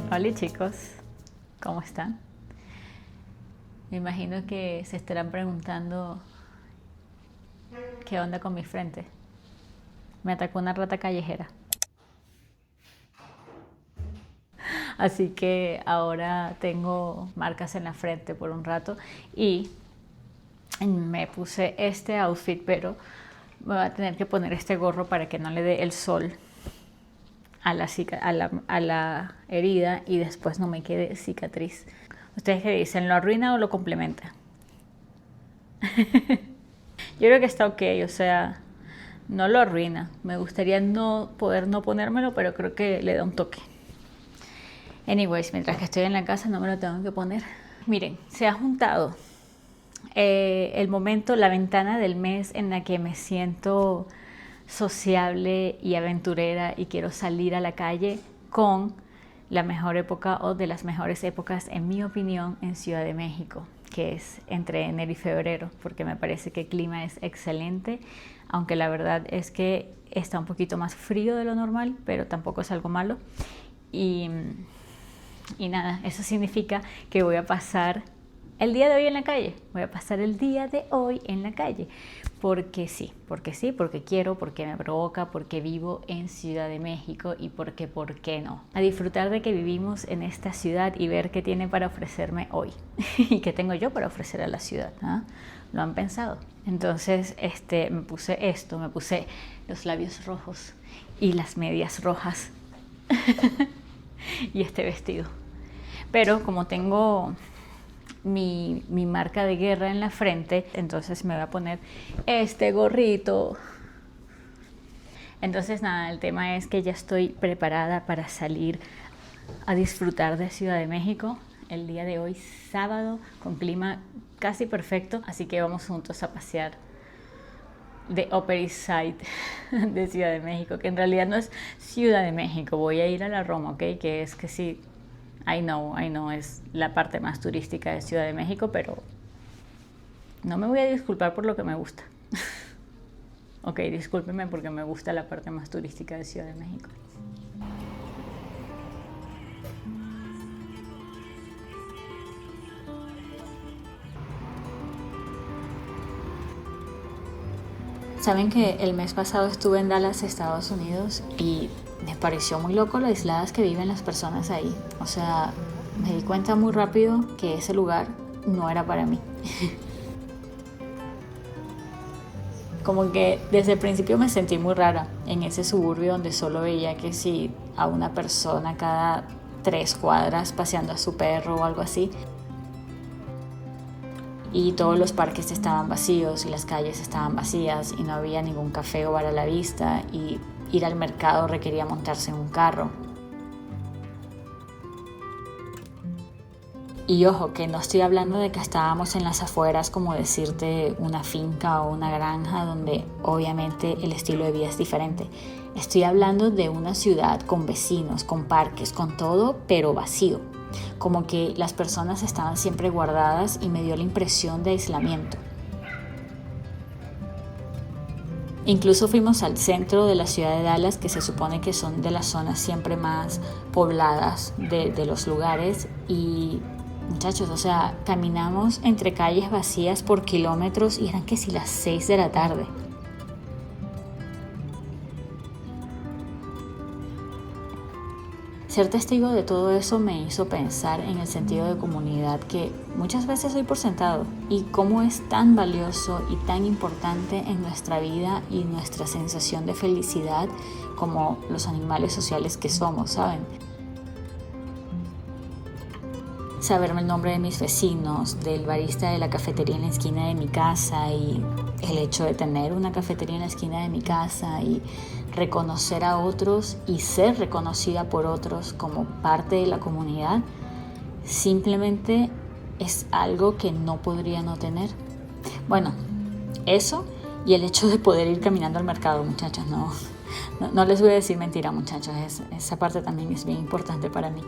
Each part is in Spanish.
Hola chicos, ¿cómo están? Me imagino que se estarán preguntando qué onda con mi frente. Me atacó una rata callejera. Así que ahora tengo marcas en la frente por un rato y me puse este outfit, pero me voy a tener que poner este gorro para que no le dé el sol a la herida y después no me quede cicatriz. ¿Ustedes qué dicen? ¿Lo arruina o lo complementa? Yo creo que está ok, o sea, no lo arruina. Me gustaría poder no ponérmelo, pero creo que le da un toque. Anyways, mientras que estoy en la casa no me lo tengo que poner. Miren, se ha juntado el momento, la ventana del mes en la que me siento sociable y aventurera y quiero salir a la calle con la mejor época o de las mejores épocas, en mi opinión, en Ciudad de México, que es entre enero y febrero, porque me parece que el clima es excelente, aunque la verdad es que está un poquito más frío de lo normal, pero tampoco es algo malo. Y nada, eso significa que voy a pasar el día de hoy en la calle. Voy a pasar el día de hoy en la calle. Porque sí, porque quiero, porque me provoca, porque vivo en Ciudad de México y porque, ¿por qué no? A disfrutar de que vivimos en esta ciudad y ver qué tiene para ofrecerme hoy. Y qué tengo yo para ofrecer a la ciudad, ¿ah? ¿Lo han pensado? Entonces, me puse los labios rojos y las medias rojas. Y este vestido. Pero como tengo mi marca de guerra en la frente, entonces me voy a poner este gorrito. Entonces nada, el tema es que ya estoy preparada para salir a disfrutar de Ciudad de México el día de hoy, sábado, con clima casi perfecto, así que vamos juntos a pasear de Upper East Side de Ciudad de México, que en realidad no es Ciudad de México, voy a ir a la Roma, ¿ok? Que es que sí, I know, es la parte más turística de Ciudad de México, pero no me voy a disculpar por lo que me gusta. Ok, discúlpenme porque me gusta la parte más turística de Ciudad de México. Saben que el mes pasado estuve en Dallas, Estados Unidos, y me pareció muy loco lo aisladas que viven las personas ahí. O sea, me di cuenta muy rápido que ese lugar no era para mí. Como que desde el principio me sentí muy rara en ese suburbio donde solo veía que si a una persona cada 3 cuadras paseando a su perro o algo así. Y todos los parques estaban vacíos y las calles estaban vacías y no había ningún café o bar a la vista, y ir al mercado requería montarse en un carro. Y ojo, que no estoy hablando de que estábamos en las afueras, como decirte una finca o una granja, donde obviamente el estilo de vida es diferente. Estoy hablando de una ciudad con vecinos, con parques, con todo, pero vacío. Como que las personas estaban siempre guardadas y me dio la impresión de aislamiento. Incluso fuimos al centro de la ciudad de Dallas, que se supone que son de las zonas siempre más pobladas de los lugares, y Muchachos, o sea, caminamos entre calles vacías por kilómetros y eran que si las 6 de la tarde. Ser testigo de todo eso me hizo pensar en el sentido de comunidad que muchas veces doy por sentado y cómo es tan valioso y tan importante en nuestra vida y nuestra sensación de felicidad como los animales sociales que somos, ¿saben? Saberme el nombre de mis vecinos, del barista de la cafetería en la esquina de mi casa y el hecho de tener una cafetería en la esquina de mi casa y reconocer a otros y ser reconocida por otros como parte de la comunidad, simplemente es algo que no podría no tener. Bueno, eso y el hecho de poder ir caminando al mercado, muchachos, no les voy a decir mentira, muchachos, esa parte también es bien importante para mí.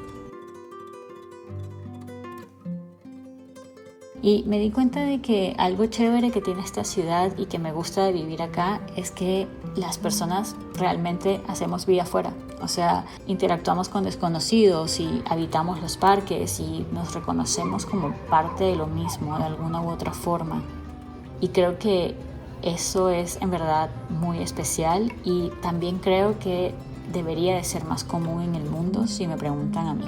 Y me di cuenta de que algo chévere que tiene esta ciudad y que me gusta de vivir acá es que las personas realmente hacemos vida afuera. O sea, interactuamos con desconocidos y habitamos los parques y nos reconocemos como parte de lo mismo de alguna u otra forma. Y creo que eso es en verdad muy especial y también creo que debería de ser más común en el mundo si me preguntan a mí.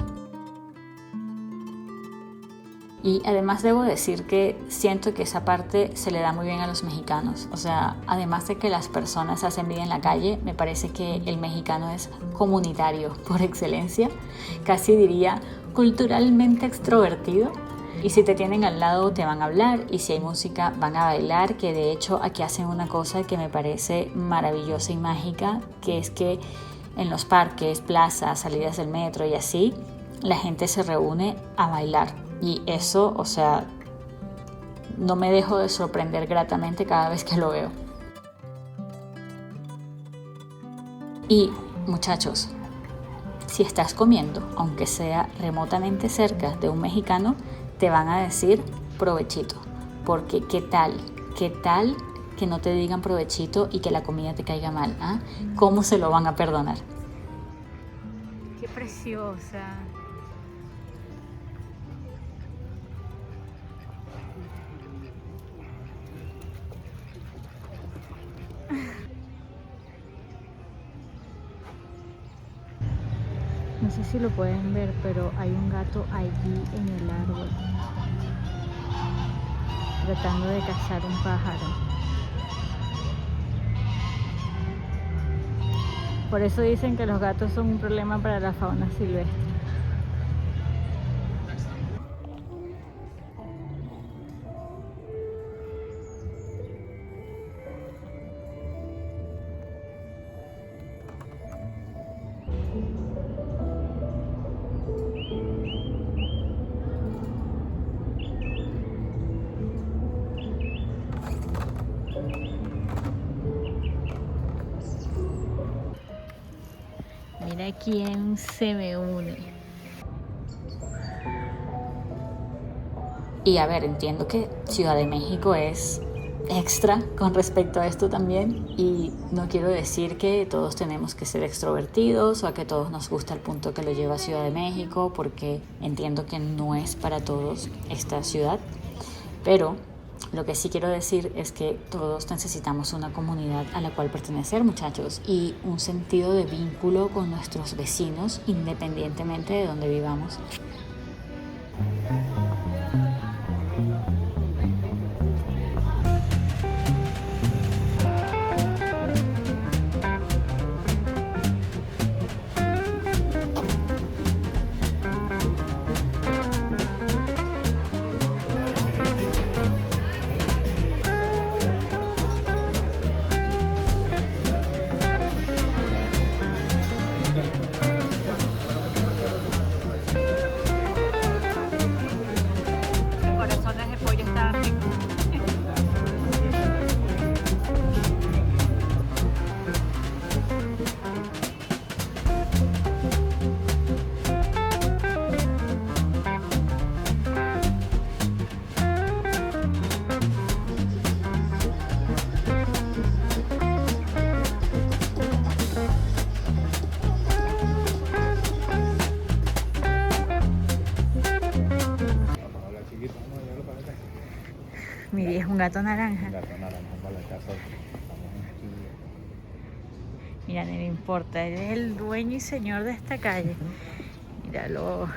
Y además debo decir que siento que esa parte se le da muy bien a los mexicanos. O sea, además de que las personas hacen vida en la calle, me parece que el mexicano es comunitario por excelencia. Casi diría culturalmente extrovertido. Y si te tienen al lado te van a hablar y si hay música van a bailar, que de hecho aquí hacen una cosa que me parece maravillosa y mágica, que es que en los parques, plazas, salidas del metro y así, la gente se reúne a bailar. Y eso, o sea, no me dejo de sorprender gratamente cada vez que lo veo. Y muchachos, si estás comiendo, aunque sea remotamente cerca de un mexicano, te van a decir provechito. Porque qué tal que no te digan provechito y que la comida te caiga mal, ¿ah? ¿Cómo se lo van a perdonar? Qué preciosa. No sé si lo pueden ver, pero hay un gato allí en el árbol, tratando de cazar un pájaro. Por eso dicen que los gatos son un problema para la fauna silvestre. Mira quién se me une. Y a ver, entiendo que Ciudad de México es extra con respecto a esto también y no quiero decir que todos tenemos que ser extrovertidos o a que todos nos gusta el punto que lo lleva a Ciudad de México, porque entiendo que no es para todos esta ciudad, pero lo que sí quiero decir es que todos necesitamos una comunidad a la cual pertenecer, muchachos, y un sentido de vínculo con nuestros vecinos independientemente de donde vivamos. Miri es un gato naranja. Un gato naranja para la casa. Estamos aquí. Mira, no le importa, él es el dueño y señor de esta calle. Míralo.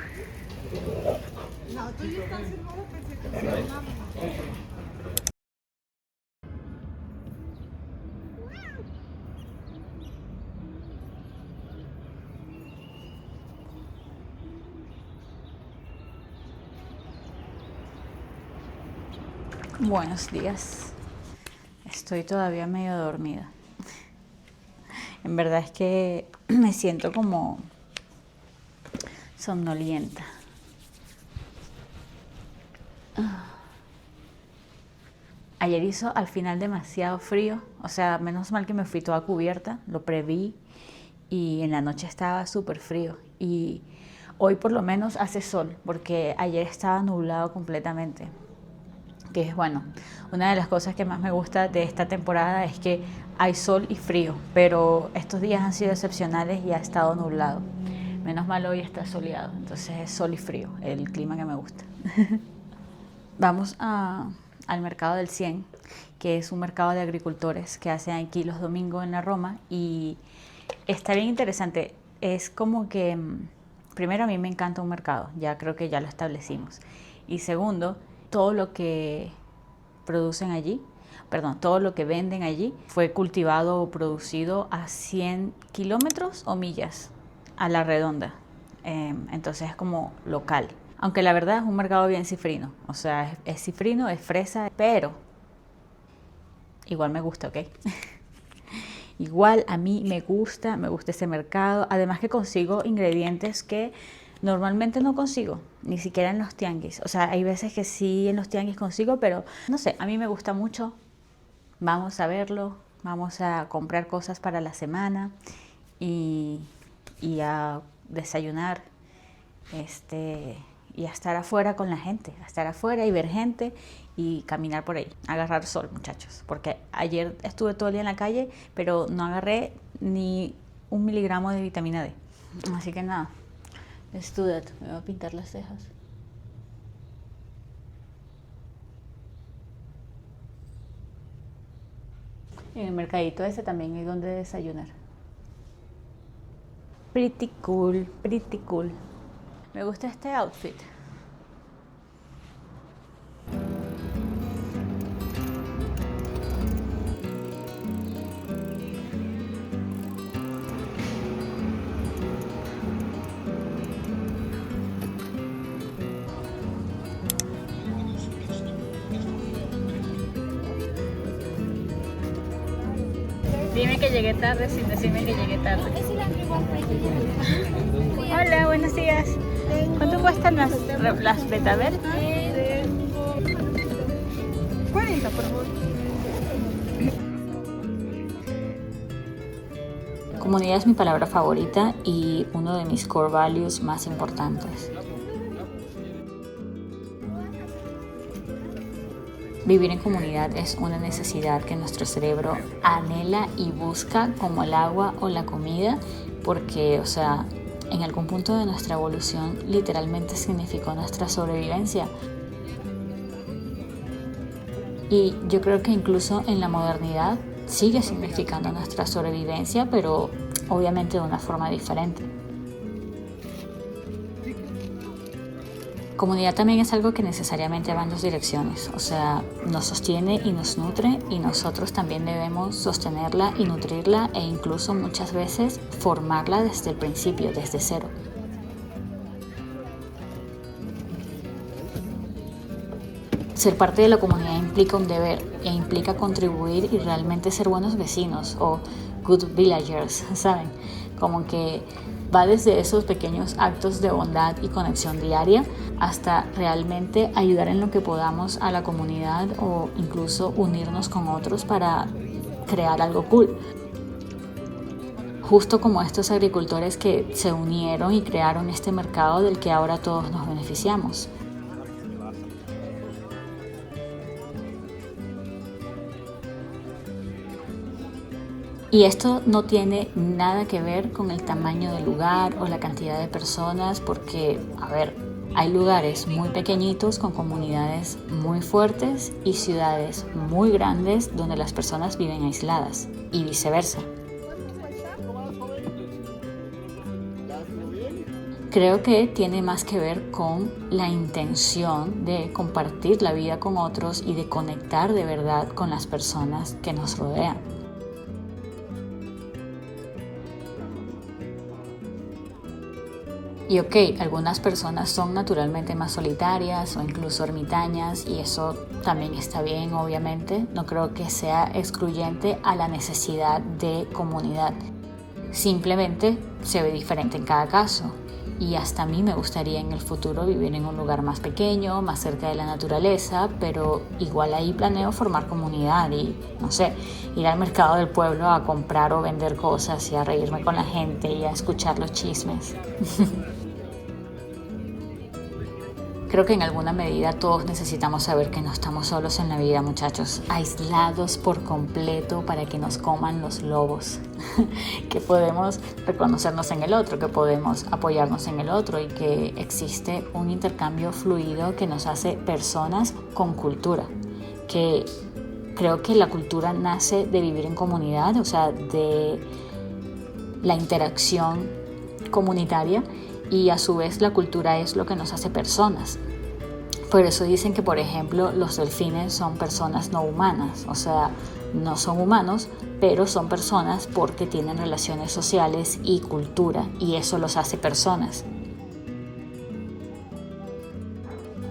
Buenos días. Estoy todavía medio dormida. En verdad es que me siento como somnolienta. Ayer hizo al final demasiado frío, o sea, menos mal que me fui toda cubierta, lo preví y en la noche estaba súper frío. Y hoy por lo menos hace sol, porque ayer estaba nublado completamente. Que es bueno, una de las cosas que más me gusta de esta temporada es que hay sol y frío, pero estos días han sido excepcionales y ha estado nublado. Menos mal hoy está soleado, entonces es sol y frío, el clima que me gusta. Vamos al mercado del 100, que es un mercado de agricultores que hacen aquí los domingos en la Roma y está bien interesante. Es como que, primero a mí me encanta un mercado, ya creo que ya lo establecimos. Y segundo, todo lo que producen allí, todo lo que venden allí fue cultivado o producido a 100 kilómetros o millas a la redonda. Entonces es como local. Aunque la verdad es un mercado bien cifrino. O sea, es cifrino, es fresa, pero igual me gusta, ¿ok? Igual a mí me gusta ese mercado. Además que consigo ingredientes que normalmente no consigo, ni siquiera en los tianguis. O sea, hay veces que sí en los tianguis consigo, pero no sé, a mí me gusta mucho. Vamos a verlo, vamos a comprar cosas para la semana y a desayunar y a estar afuera con la gente, a estar afuera y ver gente y caminar por ahí, agarrar sol, muchachos, porque ayer estuve todo el día en la calle, pero no agarré ni 1 miligramo de vitamina D. Así que nada, let's do that. Me voy a pintar las cejas. En el mercadito ese también hay donde desayunar. Pretty cool, pretty cool. Me gusta este outfit. Dime que llegué tarde sin decirme que llegué tarde. Hola, buenos días. ¿Cuánto cuestan las betabel? 40, por favor. Comunidad es mi palabra favorita y uno de mis core values más importantes. Vivir en comunidad es una necesidad que nuestro cerebro anhela y busca como el agua o la comida, porque, o sea, en algún punto de nuestra evolución literalmente significó nuestra sobrevivencia. Y yo creo que incluso en la modernidad sigue significando nuestra sobrevivencia, pero obviamente de una forma diferente. Comunidad también es algo que necesariamente va en dos direcciones, o sea, nos sostiene y nos nutre y nosotros también debemos sostenerla y nutrirla e incluso muchas veces formarla desde el principio, desde cero. Ser parte de la comunidad implica un deber e implica contribuir y realmente ser buenos vecinos o good villagers, ¿saben? Como que va desde esos pequeños actos de bondad y conexión diaria hasta realmente ayudar en lo que podamos a la comunidad o incluso unirnos con otros para crear algo cool. Justo como estos agricultores que se unieron y crearon este mercado del que ahora todos nos beneficiamos. Y esto no tiene nada que ver con el tamaño del lugar o la cantidad de personas, porque, a ver, Hay lugares muy pequeñitos con comunidades muy fuertes y ciudades muy grandes donde las personas viven aisladas y viceversa. Creo que tiene más que ver con la intención de compartir la vida con otros y de conectar de verdad con las personas que nos rodean. Y ok, algunas personas son naturalmente más solitarias o incluso ermitañas y eso también está bien, obviamente. No creo que sea excluyente a la necesidad de comunidad. Simplemente se ve diferente en cada caso. Y hasta a mí me gustaría en el futuro vivir en un lugar más pequeño, más cerca de la naturaleza, pero igual ahí planeo formar comunidad y, no sé, ir al mercado del pueblo a comprar o vender cosas y a reírme con la gente y a escuchar los chismes. Creo que en alguna medida todos necesitamos saber que no estamos solos en la vida, muchachos, aislados por completo para que nos coman los lobos, que podemos reconocernos en el otro, que podemos apoyarnos en el otro y que existe un intercambio fluido que nos hace personas con cultura, que creo que la cultura nace de vivir en comunidad, o sea, de la interacción comunitaria y a su vez la cultura es lo que nos hace personas. Por eso dicen que, por ejemplo, los delfines son personas no humanas, o sea, no son humanos, pero son personas porque tienen relaciones sociales y cultura, y eso los hace personas.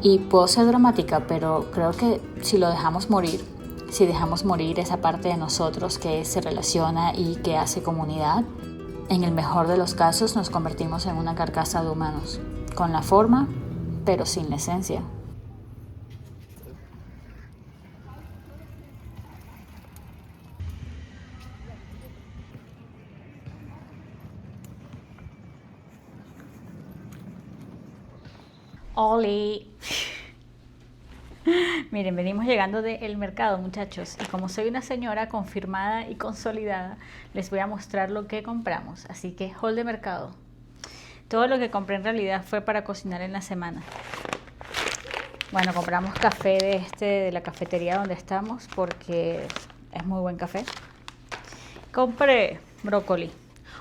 Y puedo ser dramática, pero creo que si dejamos morir esa parte de nosotros que se relaciona y que hace comunidad, en el mejor de los casos nos convertimos en una carcasa de humanos, con la forma, pero sin la esencia. ¡Oli! Miren, venimos llegando del mercado, muchachos, y como soy una señora confirmada y consolidada, les voy a mostrar lo que compramos. Así que, haul de mercado. Todo lo que compré en realidad fue para cocinar en la semana. Bueno, compramos café de la cafetería donde estamos porque es muy buen café. Compré brócoli.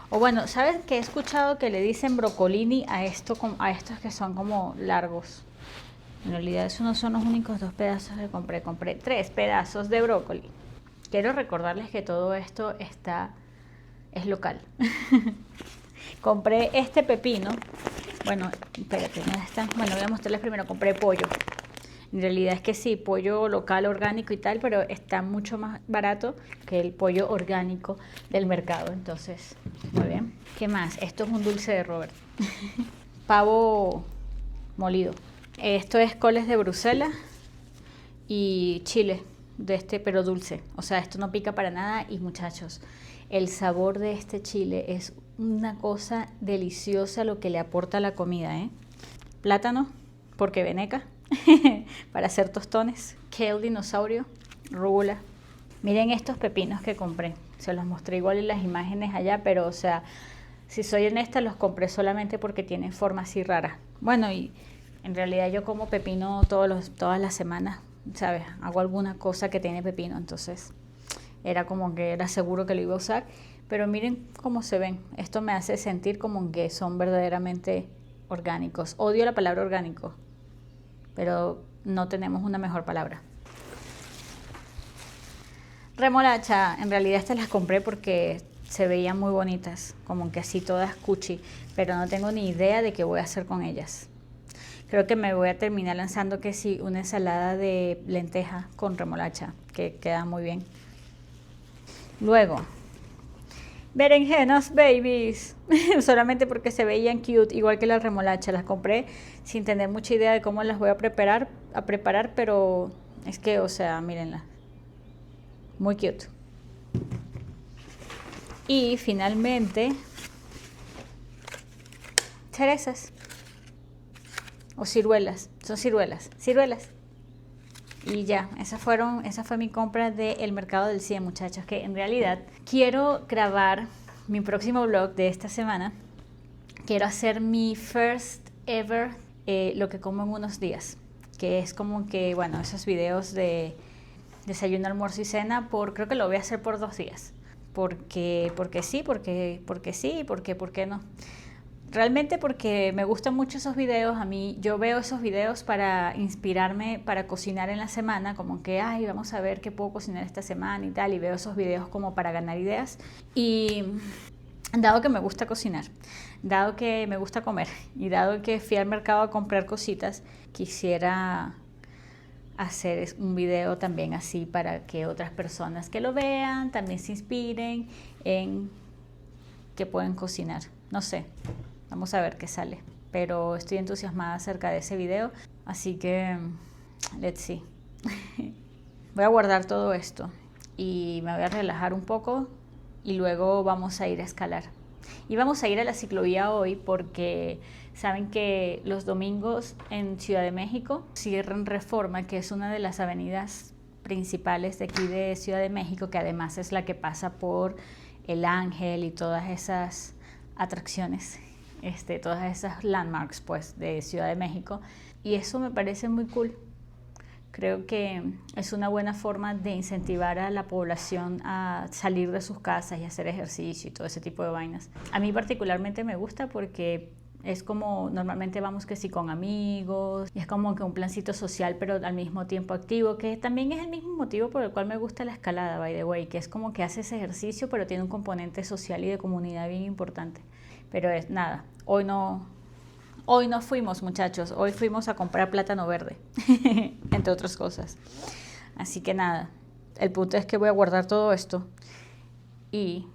O bueno, ¿sabes qué? He escuchado que le dicen brocolini a estos que son como largos. En realidad esos no son los únicos 2 pedazos que compré. Compré 3 pedazos de brócoli. Quiero recordarles que todo esto es local. Compré este pepino. Bueno, espérate, ¿dónde está? Bueno, voy a mostrarles primero. Compré pollo. En realidad es que sí, pollo local, orgánico y tal, pero está mucho más barato que el pollo orgánico del mercado. Entonces, muy bien. ¿Qué más? Esto es un dulce de Robert. Pavo molido. Esto es coles de Bruselas y chile pero dulce. O sea, esto no pica para nada y muchachos, el sabor de este chile es una cosa deliciosa lo que le aporta a la comida, ¿eh? Plátano, porque veneca. Para hacer tostones, kale dinosaurio, rúgula. Miren estos pepinos que compré, se los mostré igual en las imágenes allá, pero o sea, si soy honesta los compré solamente porque tienen forma así rara. Bueno, y en realidad yo como pepino todas las semanas, ¿sabes? Hago alguna cosa que tiene pepino, entonces era como que era seguro que lo iba a usar, pero miren cómo se ven. Esto me hace sentir como que son verdaderamente orgánicos. Odio la palabra orgánico, pero no tenemos una mejor palabra. Remolacha, en realidad estas las compré porque se veían muy bonitas, como que así todas cuchi, pero no tengo ni idea de qué voy a hacer con ellas. Creo que me voy a terminar lanzando que sí, una ensalada de lenteja con remolacha, que queda muy bien. Luego, berenjenas babies, solamente porque se veían cute, igual que la remolacha. Las compré sin tener mucha idea de cómo las voy a preparar, pero es que, o sea, mírenlas, muy cute. Y finalmente, cerezas o ciruelas, son ciruelas. Y ya, esa fue mi compra del mercado del 100, muchachos, que en realidad quiero grabar mi próximo vlog de esta semana. Quiero hacer mi first ever lo que como en unos días, que es como que, bueno, esos videos de desayuno, almuerzo y cena, creo que lo voy a hacer por 2 días, porque sí, porque sí, ¿por qué no? Realmente porque me gustan mucho esos videos, a mí yo veo esos videos para inspirarme para cocinar en la semana, como que, ay, vamos a ver qué puedo cocinar esta semana y tal, y veo esos videos como para ganar ideas. Y dado que me gusta cocinar, dado que me gusta comer y dado que fui al mercado a comprar cositas, quisiera hacer un video también así para que otras personas que lo vean también se inspiren en que pueden cocinar. No sé, vamos a ver qué sale. Pero estoy entusiasmada acerca de ese video, así que let's see. Voy a guardar todo esto y me voy a relajar un poco y luego vamos a ir a escalar. Y vamos a ir a la ciclovía hoy porque saben que los domingos en Ciudad de México cierran Reforma, que es una de las avenidas principales de aquí de Ciudad de México, que además es la que pasa por El Ángel y todas esas atracciones, todas esas landmarks pues de Ciudad de México. Y eso me parece muy cool. Creo que es una buena forma de incentivar a la población a salir de sus casas y hacer ejercicio y todo ese tipo de vainas. A mí particularmente me gusta porque es como normalmente vamos que sí con amigos, y es como que un plancito social pero al mismo tiempo activo, que también es el mismo motivo por el cual me gusta la escalada, by the way, que es como que haces ejercicio pero tiene un componente social y de comunidad bien importante. Pero es nada, Hoy no fuimos, muchachos, hoy fuimos a comprar plátano verde, entre otras cosas. Así que nada, el punto es que voy a guardar todo esto y,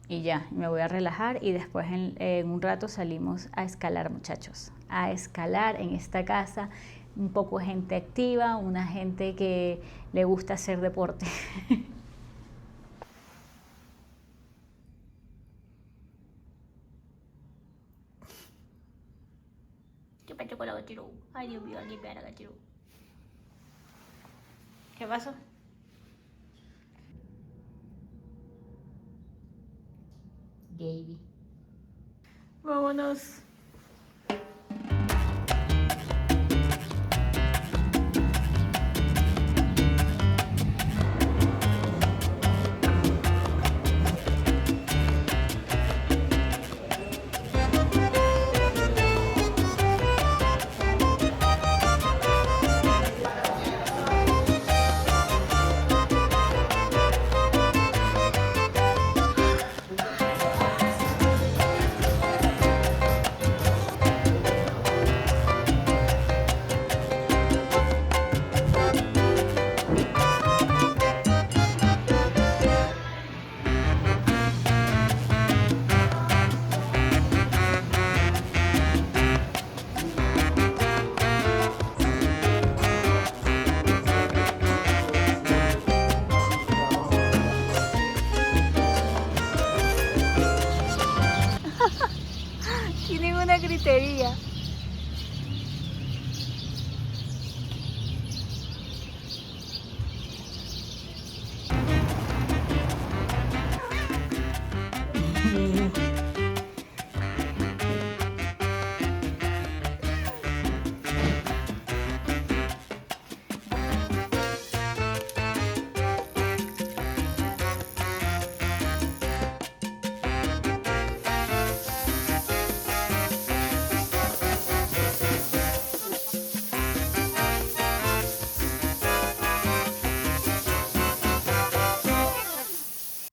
y ya, me voy a relajar y después en un rato salimos a escalar, muchachos. A escalar en esta casa, un poco gente activa, una gente que le gusta hacer deporte. Chupa chocolate gachirú. Ay, Dios mío, aquí pega gachirú. ¿Qué pasó? Gaby. Vámonos.